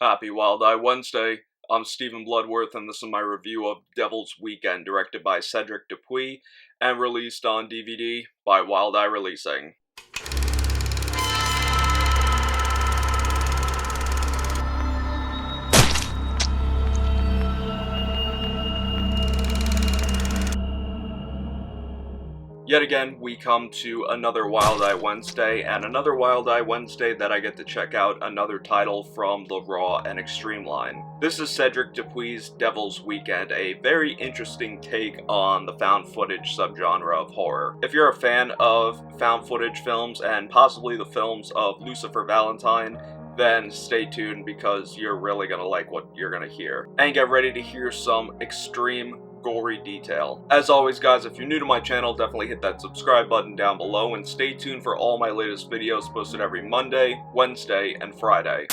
Happy Wild Eye Wednesday. I'm Stephen Bloodworth, and this is my review of Devil's Weekend, directed by Cedric Dupuis, and released on DVD by Wild Eye Releasing. Yet again, we come to another Wild Eye Wednesday, and another Wild Eye Wednesday that I get to check out another title from the Raw and Extreme line. This is Cedric Dupuis' Devil's Weekend, a very interesting take on the found footage subgenre of horror. If you're a fan of found footage films, and possibly the films of Lucifer Valentine, then stay tuned because you're really gonna like what you're gonna hear. And get ready to hear some extreme gory detail. As always guys, if you're new to my channel, definitely hit that subscribe button down below and stay tuned for all my latest videos posted every Monday, Wednesday, and Friday.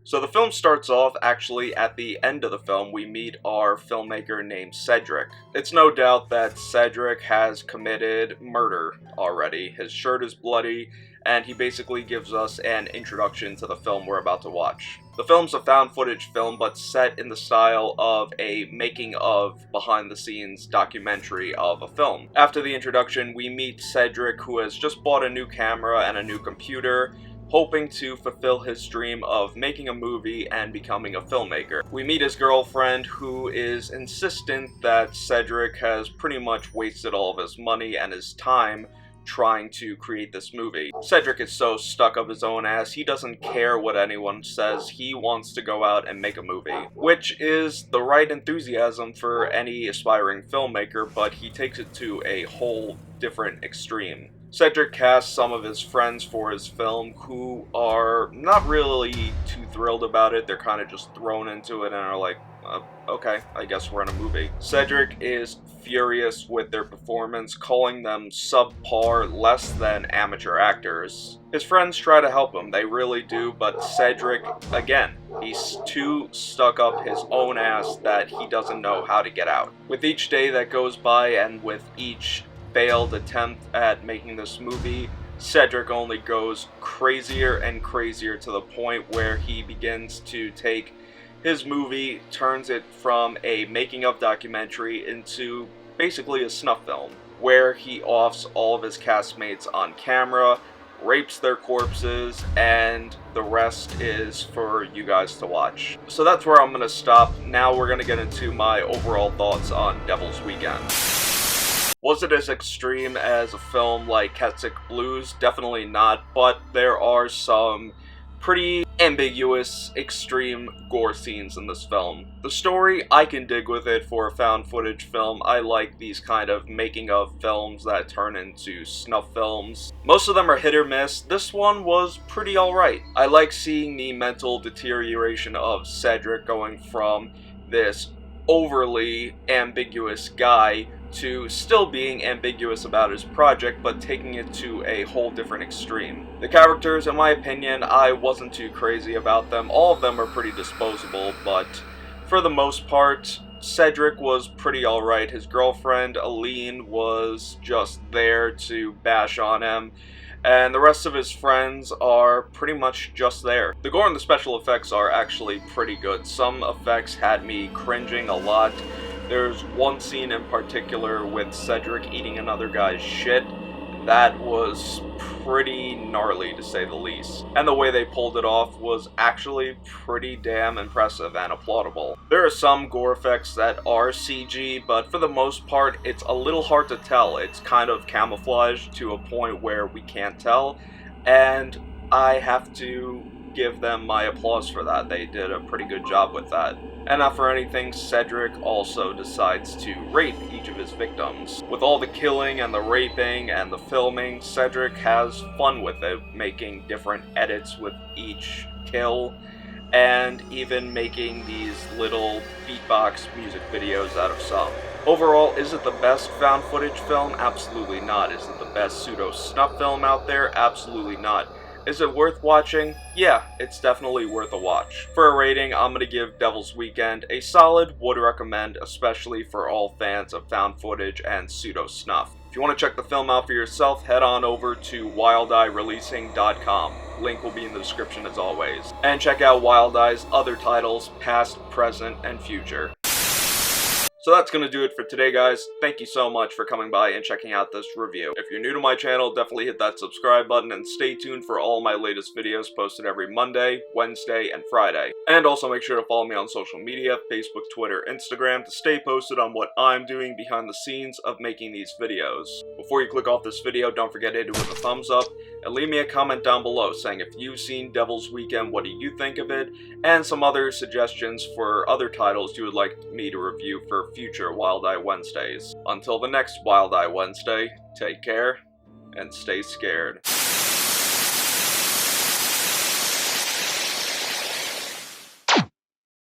So the film starts off actually at the end of the film. We meet our filmmaker named Cedric. It's no doubt that Cedric has committed murder already. His shirt is bloody, and he basically gives us an introduction to the film we're about to watch. The film's a found footage film, but set in the style of a making of behind the scenes documentary of a film. After the introduction, we meet Cedric, who has just bought a new camera and a new computer, hoping to fulfill his dream of making a movie and becoming a filmmaker. We meet his girlfriend, who is insistent that Cedric has pretty much wasted all of his money and his time trying to create this movie. Cedric is so stuck up his own ass, he doesn't care what anyone says. He wants to go out and make a movie, which is the right enthusiasm for any aspiring filmmaker, but he takes it to a whole different extreme. Cedric casts some of his friends for his film who are not really too thrilled about it. They're kind of just thrown into it and are like, okay, I guess we're in a movie. Cedric is furious with their performance, calling them subpar, less than amateur actors. His friends try to help him, they really do, but Cedric, again, he's too stuck up his own ass that he doesn't know how to get out. With each day that goes by and with each failed attempt at making this movie, Cedric only goes crazier and crazier to the point where he begins to take his movie, turns it from a making-of documentary into basically a snuff film, where he offs all of his castmates on camera, rapes their corpses, and the rest is for you guys to watch. So that's where I'm gonna stop. Now we're gonna get into my overall thoughts on Devil's Weekend. Was it as extreme as a film like Keswick Blues? Definitely not, but there are some pretty ambiguous, extreme gore scenes in this film. The story, I can dig with it for a found footage film. I like these kind of making of films that turn into snuff films. Most of them are hit or miss. This one was pretty alright. I like seeing the mental deterioration of Cedric going from this overly ambiguous guy to still being ambiguous about his project, but taking it to a whole different extreme. The characters, in my opinion, I wasn't too crazy about them. All of them are pretty disposable, but for the most part, Cedric was pretty alright. His girlfriend, Aline, was just there to bash on him, and the rest of his friends are pretty much just there. The gore and the special effects are actually pretty good. Some effects had me cringing a lot. There's one scene in particular with Cedric eating another guy's shit that was pretty gnarly, to say the least. And the way they pulled it off was actually pretty damn impressive and applaudable. There are some gore effects that are CG, but for the most part, it's a little hard to tell. It's kind of camouflaged to a point where we can't tell, and I have to give them my applause for that. They did a pretty good job with that. And not for anything, Cedric also decides to rape each of his victims. With all the killing and the raping and the filming, Cedric has fun with it, making different edits with each kill, and even making these little beatbox music videos out of some. Overall, is it the best found footage film? Absolutely not. Is it the best pseudo-snuff film out there? Absolutely not. Is it worth watching? Yeah, it's definitely worth a watch. For a rating, I'm going to give Devil's Weekend a solid, would recommend, especially for all fans of found footage and pseudo-snuff. If you want to check the film out for yourself, head on over to wildeyeReleasing.com. Link will be in the description as always. And check out Wild Eye's other titles, past, present, and future. So that's going to do it for today, guys. Thank you so much for coming by and checking out this review. If you're new to my channel, definitely hit that subscribe button and stay tuned for all my latest videos posted every Monday, Wednesday, and Friday. And also make sure to follow me on social media, Facebook, Twitter, Instagram, to stay posted on what I'm doing behind the scenes of making these videos. Before you click off this video, don't forget to hit it with a thumbs up, and leave me a comment down below saying if you've seen Devil's Weekend, what do you think of it, and some other suggestions for other titles you would like me to review for future Wild Eye Wednesdays. Until the next Wild Eye Wednesday, take care and stay scared.